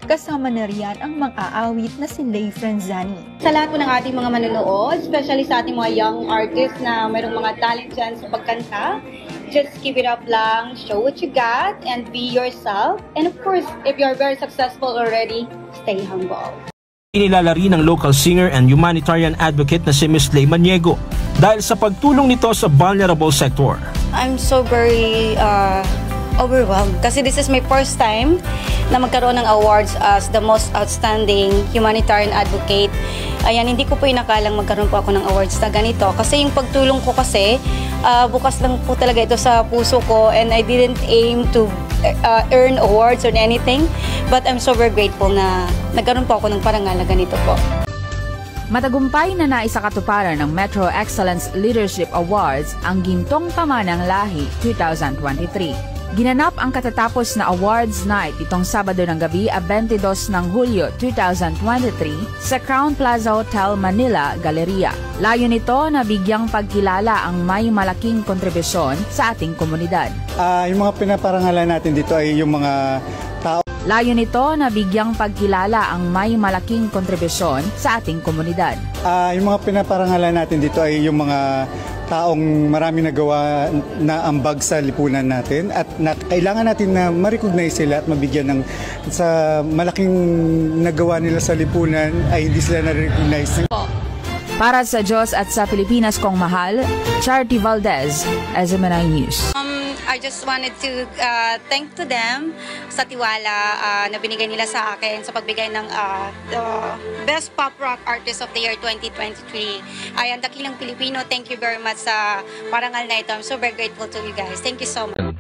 Kasama na riyan ang mang-aawit na si Lay Franzani. Sa lahat po ng ating mga manonood, especially sa ating mga young artists na mayroong mga talent dyan sa pagkanta, just keep it up lang, show what you got, and be yourself. And of course, if you're very successful already, stay humble. Inilala rin ng local singer and humanitarian advocate na si Miss Lay Maniego dahil sa pagtulong nito sa vulnerable sector. I'm so very overwhelmed kasi this is my first time na magkaroon ng awards as the most outstanding humanitarian advocate. Ayan, hindi ko po inakalang magkaroon po ako ng awards na ganito kasi yung pagtulong ko kasi bukas lang po talaga ito sa puso ko, and I didn't aim to earn awards or anything, but I'm so very grateful na nagkaroon po ako ng parangal na ganito po. Matagumpay na naisakatuparan ng Metro Excellence Leadership Awards ang Gintong Pamanang Lahi 2023. Ginanap ang katatapos na awards night itong Sabado ng gabi, 22 ng Hulyo 2023 sa Crown Plaza Hotel, Manila, Galleria. Layo nito na bigyang pagkilala ang may malaking kontribusyon sa ating komunidad. Yung mga pinaparangalan natin dito ay yung mga tao. Layo nito na bigyang pagkilala ang may malaking kontribusyon sa ating komunidad. Yung mga pinaparangalan natin dito ay yung mga taong marami nagawa na ambag sa lipunan natin at kailangan natin na ma-recognize sila at mabigyan ng sa malaking nagawa nila sa lipunan ay hindi sila na-recognize. Para sa Diyos at sa Pilipinas kong mahal, Charity Valdez, SMNI News. I just wanted to thank to them sa tiwala na binigay nila sa akin sa pagbigay ng the Best Pop Rock Artist of the Year 2023. Ay, ang dakilang Pilipino, thank you very much sa parangal na ito. I'm so very grateful to you guys. Thank you so much.